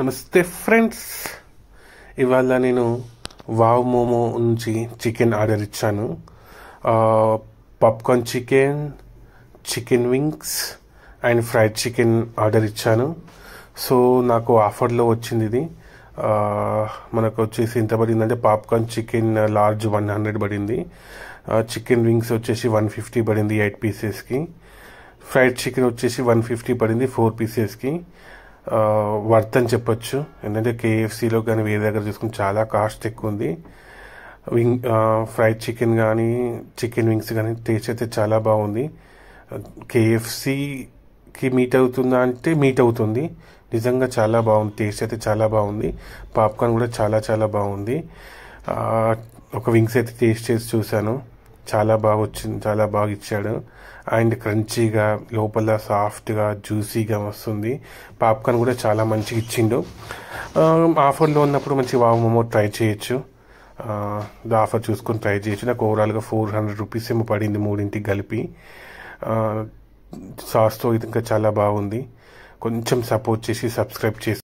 నమస్తే ఫ్రెండ్స్, ఇవాళ నేను వావ్ మోమో నుంచి చికెన్ ఆర్డర్ ఇచ్చాను. Popcorn chicken, chicken wings and fried chicken order ఇచ్చాను. సో నాకు ఆఫర్లో వచ్చింది ఇది. మనకు వచ్చేసి ఎంత పడిందంటే పాప్కార్న్ చికెన్ లార్జ్ 100 పడింది, చికెన్ వింగ్స్ వచ్చేసి 150 పడింది 8 పీసెస్కి, ఫ్రైడ్ చికెన్ వచ్చేసి 150 పడింది 4 పీసెస్కి. వర్త్ అని చెప్పొచ్చు, ఎందుకంటే కేఎఫ్సీలో కానీ వేరే దగ్గర చూసుకుని చాలా కాస్ట్ ఎక్కువ ఉంది. ఫ్రైడ్ చికెన్ కానీ చికెన్ వింగ్స్ కానీ టేస్ట్ అయితే చాలా బాగుంది. కేఎఫ్సీకి మీట్ అవుతుందా అంటే మీట్ అవుతుంది, నిజంగా చాలా బాగుంది. టేస్ట్ అయితే చాలా బాగుంది. పాప్కార్న్ కూడా చాలా చాలా బాగుంది. ఒక వింగ్స్ అయితే టేస్ట్ చేసి చూశాను, చాలా బాగా వచ్చింది, చాలా బాగా ఇచ్చాడు. అండ్ క్రంచీగా లోపల సాఫ్ట్గా జ్యూసీగా వస్తుంది. పాప్కార్న్ కూడా చాలా మంచిగా ఇచ్చిండు. ఆఫర్లో ఉన్నప్పుడు మంచి వావ్ మోమో ట్రై చేయొచ్చు. ఆఫర్ చూసుకొని ట్రై చేయొచ్చు. నాకు ఓవరాల్గా 400 రూపీస్ ఏమో పడింది మూడింటికి కలిపి. సాస్తో ఇది ఇంకా చాలా బాగుంది. కొంచెం సపోర్ట్ చేసి సబ్స్క్రైబ్ చేసి